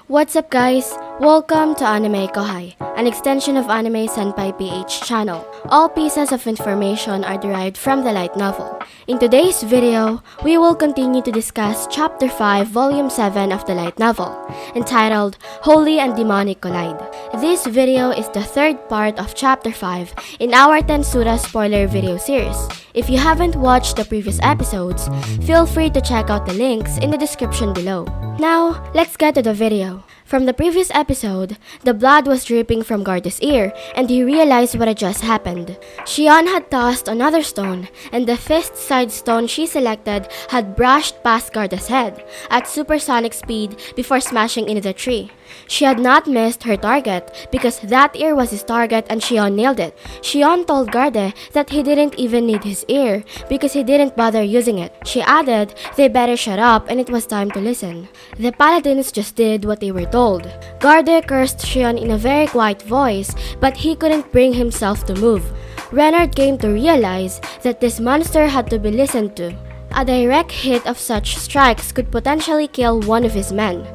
What's up guys? Welcome to AnimeKouhai, an extension of Anime Senpai PH channel. All pieces of information are derived from the light novel. In today's video, we will continue to discuss Chapter 5, Volume 7 of the light novel, entitled Holy and Demonic Collide. This video is the third part of Chapter 5 in our Tensura spoiler video series. If you haven't watched the previous episodes, feel free to check out the links in the description below. Now, let's get to the video. From the previous episode, the blood was dripping from Garda's ear and he realized what had just happened. Shion had tossed another stone and the fist-sized stone she selected had brushed past Garda's head at supersonic speed before smashing into the tree. She had not missed her target because that ear was his target and Shion nailed it. Shion told Garde that he didn't even need his ear because he didn't bother using it. She added they better shut up and it was time to listen. The Paladins just did what they were told. Garde cursed Shion in a very quiet voice, but he couldn't bring himself to move. Renard came to realize that this monster had to be listened to. A direct hit of such strikes could potentially kill one of his men,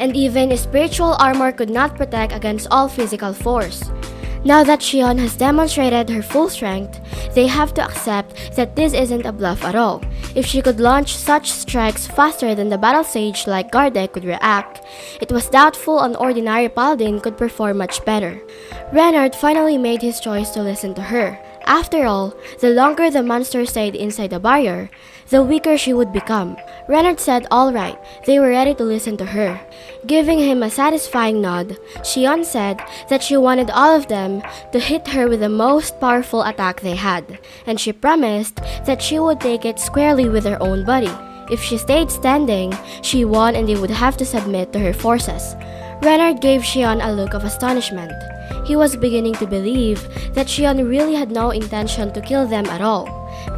and even spiritual armor could not protect against all physical force. Now that Shion has demonstrated her full strength, they have to accept that this isn't a bluff at all. If she could launch such strikes faster than the battle sage like Garde could react, it was doubtful an ordinary paladin could perform much better. Renard finally made his choice to listen to her. After all, the longer the monster stayed inside the barrier, the weaker she would become. Renard said alright, they were ready to listen to her. Giving him a satisfying nod, Shion said that she wanted all of them to hit her with the most powerful attack they had, and she promised that she would take it squarely with her own body. If she stayed standing, she won and they would have to submit to her forces. Renard gave Shion a look of astonishment. He was beginning to believe that Shion really had no intention to kill them at all,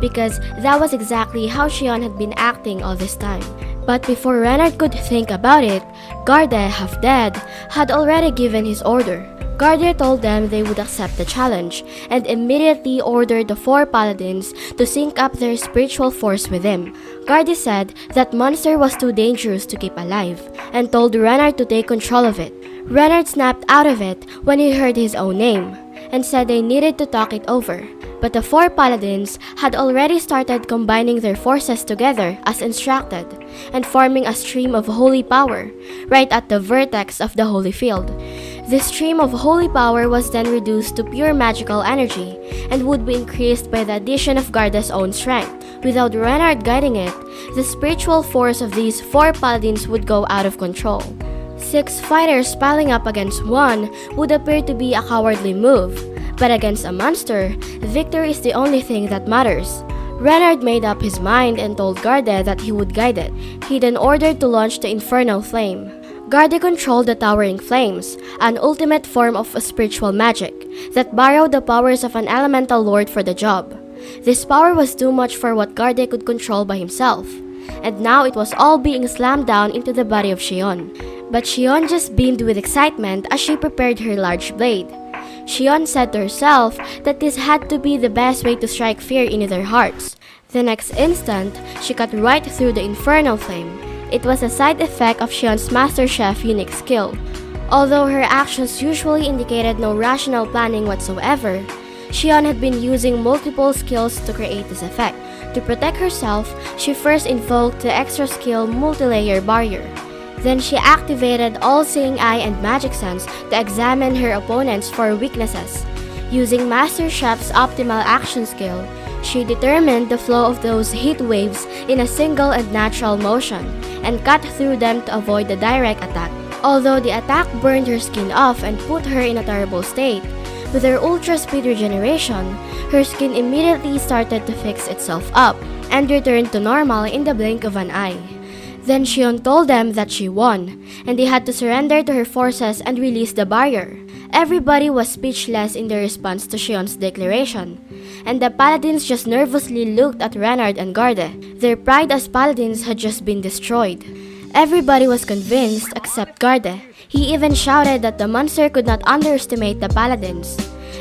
because that was exactly how Shion had been acting all this time. But before Renard could think about it, Garde, half dead, had already given his order. Garde told them they would accept the challenge, and immediately ordered the 4 paladins to sync up their spiritual force with him. Garde said that monster was too dangerous to keep alive, and told Renard to take control of it. Renard snapped out of it when he heard his own name, and said they needed to talk it over. But the 4 paladins had already started combining their forces together as instructed, and forming a stream of holy power, right at the vertex of the holy field. This stream of holy power was then reduced to pure magical energy, and would be increased by the addition of Garda's own strength. Without Renard guiding it, the spiritual force of these 4 paladins would go out of control. 6 fighters piling up against 1 would appear to be a cowardly move, but against a monster, victory is the only thing that matters. Renard made up his mind and told Garde that he would guide it. He then ordered to launch the infernal flame. Garde controlled the towering flames, an ultimate form of a spiritual magic that borrowed the powers of an elemental lord for the job. This power was too much for what Garde could control by himself, and now it was all being slammed down into the body of Shion. But Shion just beamed with excitement as she prepared her large blade. Shion said to herself that this had to be the best way to strike fear into their hearts. The next instant, she cut right through the infernal flame. It was a side effect of Shion's Master Chef unique skill. Although her actions usually indicated no rational planning whatsoever, Shion had been using multiple skills to create this effect. To protect herself, she first invoked the extra skill multi-layer barrier. Then she activated all-seeing eye and magic sense to examine her opponents for weaknesses. Using Master Chef's optimal action skill, she determined the flow of those heat waves in a single and natural motion, and cut through them to avoid the direct attack. Although the attack burned her skin off and put her in a terrible state, with her ultra-speed regeneration, her skin immediately started to fix itself up, and returned to normal in the blink of an eye. Then Shion told them that she won, and they had to surrender to her forces and release the barrier. Everybody was speechless in their response to Shion's declaration, and the paladins just nervously looked at Renard and Garde. Their pride as paladins had just been destroyed. Everybody was convinced except Garde. He even shouted that the monster could not underestimate the paladins.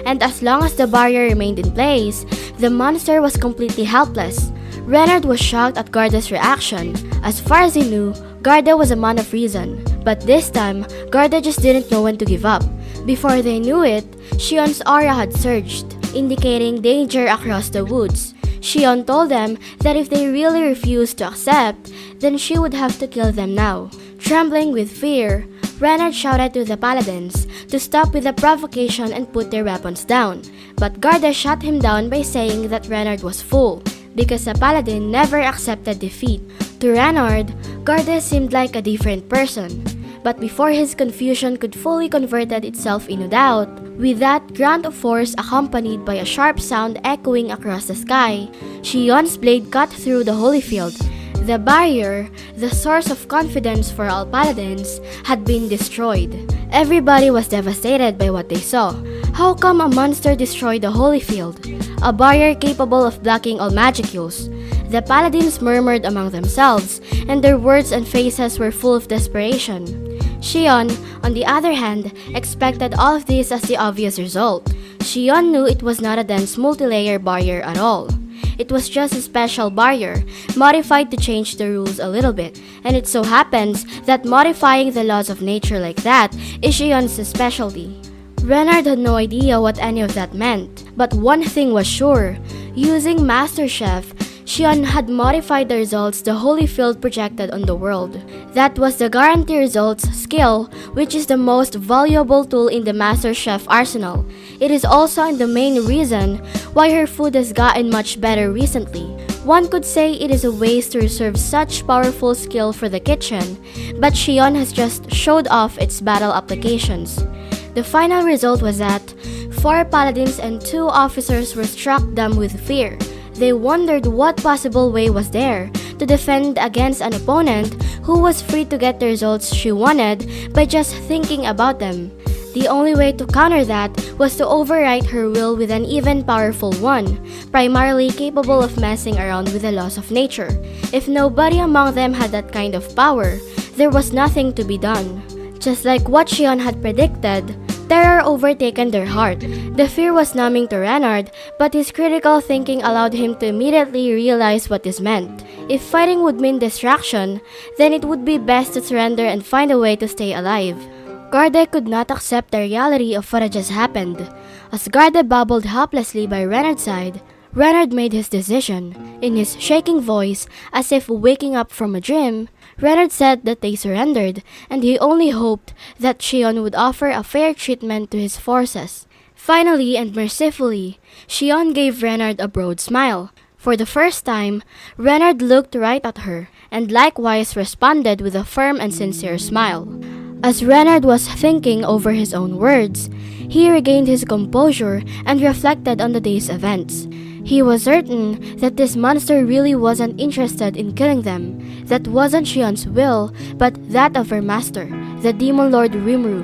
And as long as the barrier remained in place, the monster was completely helpless. Renard was shocked at Garde's reaction. As far as he knew, Garde was a man of reason, But this time, Garda just didn't know when to give up. Before they knew it, Shion's aura had surged, indicating danger across the woods. Shion told them that if they really refused to accept, then she would have to kill them now. Trembling with fear, Renard shouted to the Paladins to stop with the provocation and put their weapons down. But Garda shot him down by saying that Renard was fool, because a Paladin never accepted defeat. To Renard, Garda seemed like a different person. But before his confusion could fully converted itself into doubt, with that grunt of force accompanied by a sharp sound echoing across the sky, Shion's blade cut through the holy field. The barrier, the source of confidence for all Paladins, had been destroyed. Everybody was devastated by what they saw. How come a monster destroyed the holy field? A barrier capable of blocking all magic use. The Paladins murmured among themselves, and their words and faces were full of desperation. Shion, on the other hand, expected all of this as the obvious result. Shion knew it was not a dense multi-layer barrier at all. It was just a special barrier, modified to change the rules a little bit, and it so happens that modifying the laws of nature like that is Shion's specialty. Renard had no idea what any of that meant, but one thing was sure: using Master Chef, Shion had modified the results the holy field projected on the world. That was the guarantee results skill, which is the most valuable tool in the Master Chef arsenal. It is also the main reason why her food has gotten much better recently. One could say it is a waste to reserve such powerful skill for the kitchen, but Shion has just showed off its battle applications. The final result was that 4 paladins and 2 officers were struck dumb with fear. They wondered what possible way was there to defend against an opponent who was free to get the results she wanted by just thinking about them. The only way to counter that was to override her will with an even powerful one, primarily capable of messing around with the laws of nature. If nobody among them had that kind of power, there was nothing to be done. Just like what Shion had predicted, terror overtaken their heart. The fear was numbing to Renard, but his critical thinking allowed him to immediately realize what this meant. If fighting would mean distraction, then it would be best to surrender and find a way to stay alive. Garda could not accept the reality of what had just happened. As Garda babbled helplessly by Renard's side, Renard made his decision. In his shaking voice, as if waking up from a dream, Renard said that they surrendered, and he only hoped that Shion would offer a fair treatment to his forces. Finally and mercifully, Shion gave Renard a broad smile. For the first time, Renard looked right at her, and likewise responded with a firm and sincere smile. As Renard was thinking over his own words, he regained his composure and reflected on the day's events. He was certain that this monster really wasn't interested in killing them. That wasn't Shion's will, but that of her master, the Demon Lord Rimuru.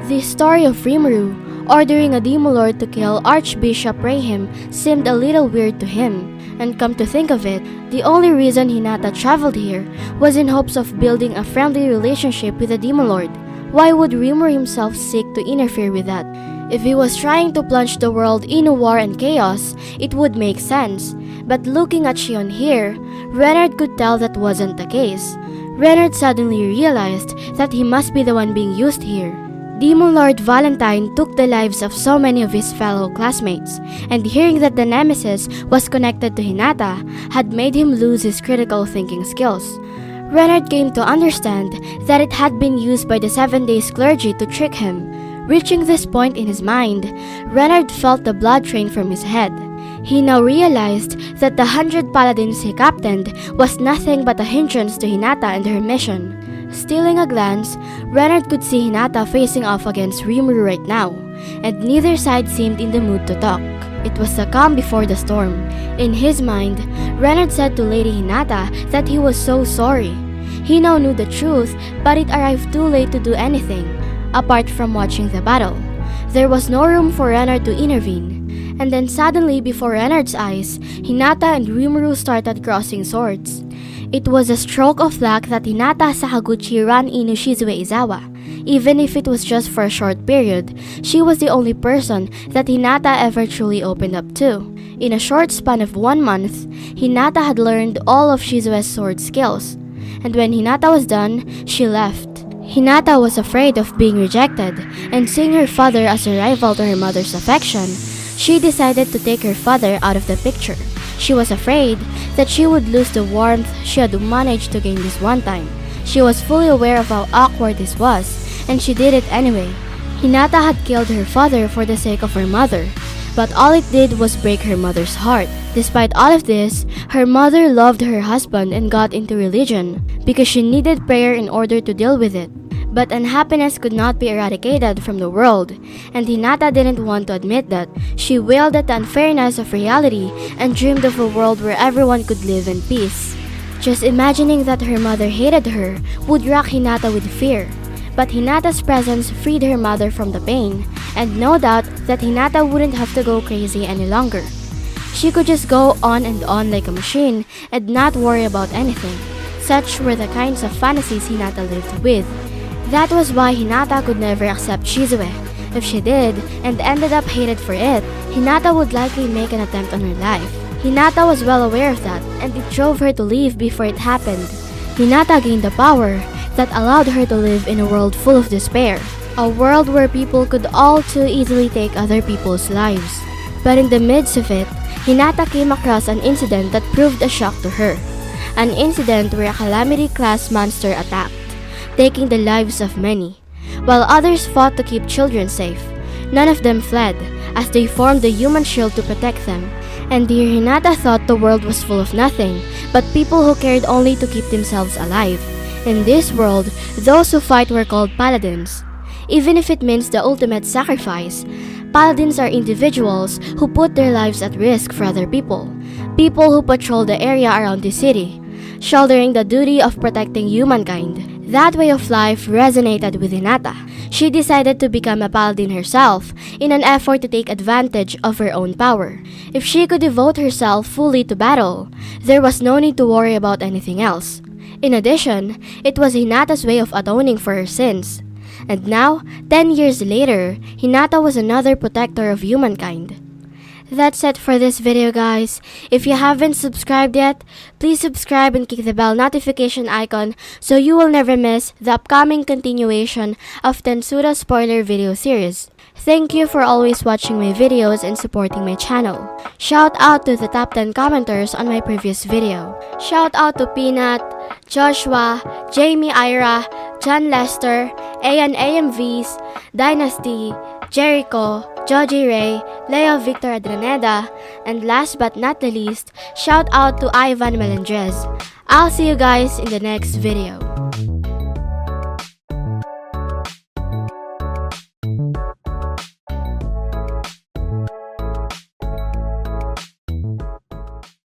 The story of Rimuru ordering a Demon Lord to kill Archbishop Rahim seemed a little weird to him. And come to think of it, the only reason Hinata traveled here was in hopes of building a friendly relationship with the Demon Lord. Why would Rimuru himself seek to interfere with that? If he was trying to plunge the world in war and chaos, it would make sense. But looking at Shion here, Renard could tell that wasn't the case. Renard suddenly realized that he must be the one being used here. Demon Lord Valentine took the lives of so many of his fellow classmates, and hearing that the nemesis was connected to Hinata had made him lose his critical thinking skills. Renard came to understand that it had been used by the 7 Days clergy to trick him. Reaching this point in his mind, Renard felt the blood drain from his head. He now realized that the 100 paladins he captained was nothing but a hindrance to Hinata and her mission. Stealing a glance, Renard could see Hinata facing off against Rimuru right now, and neither side seemed in the mood to talk. It was the calm before the storm. In his mind, Renard said to Lady Hinata that he was so sorry. He now knew the truth, but it arrived too late to do anything, apart from watching the battle. There was no room for Renard to intervene. And then suddenly, before Renard's eyes, Hinata and Rimuru started crossing swords. It was a stroke of luck that Hinata Sakaguchi ran into Shizue Izawa. Even if it was just for a short period, she was the only person that Hinata ever truly opened up to. In a short span of 1 month, Hinata had learned all of Shizue's sword skills. And when Hinata was done, she left. Hinata was afraid of being rejected, and seeing her father as a rival to her mother's affection, she decided to take her father out of the picture. She was afraid that she would lose the warmth she had managed to gain this one time. She was fully aware of how awkward this was, and she did it anyway. Hinata had killed her father for the sake of her mother, but all it did was break her mother's heart. Despite all of this, her mother loved her husband and got into religion because she needed prayer in order to deal with it. But unhappiness could not be eradicated from the world, and Hinata didn't want to admit that. She wailed at the unfairness of reality and dreamed of a world where everyone could live in peace. Just imagining that her mother hated her would rack Hinata with fear. But Hinata's presence freed her mother from the pain, and no doubt that Hinata wouldn't have to go crazy any longer. She could just go on and on like a machine and not worry about anything. Such were the kinds of fantasies Hinata lived with. That was why Hinata could never accept Shizue. If she did, and ended up hated for it, Hinata would likely make an attempt on her life. Hinata was well aware of that, and it drove her to leave before it happened. Hinata gained the power that allowed her to live in a world full of despair. A world where people could all too easily take other people's lives. But in the midst of it, Hinata came across an incident that proved a shock to her. An incident where a calamity-class monster attacked, taking the lives of many. While others fought to keep children safe, none of them fled, as they formed the human shield to protect them. And dear Hinata thought the world was full of nothing, but people who cared only to keep themselves alive. In this world, those who fight were called Paladins. Even if it means the ultimate sacrifice, Paladins are individuals who put their lives at risk for other people. People who patrol the area around the city, shouldering the duty of protecting humankind. That way of life resonated with Hinata. She decided to become a paladin herself in an effort to take advantage of her own power. If she could devote herself fully to battle, there was no need to worry about anything else. In addition, it was Hinata's way of atoning for her sins. And now, 10 years later, Hinata was another protector of humankind. That's it for this video, guys. If you haven't subscribed yet, please subscribe and click the bell notification icon so you will never miss the upcoming continuation of Tensura spoiler video series. Thank you for always watching my videos and supporting my channel. Shout out to the top 10 commenters on my previous video. Shout out to Peanut, Joshua, Jamie Ira, John Lester, Ayan AMVs, Dynasty, Jericho, Joji Ray, Leo Victor Adraneda, and last but not the least, shout out to Ivan Melendrez. I'll see you guys in the next video.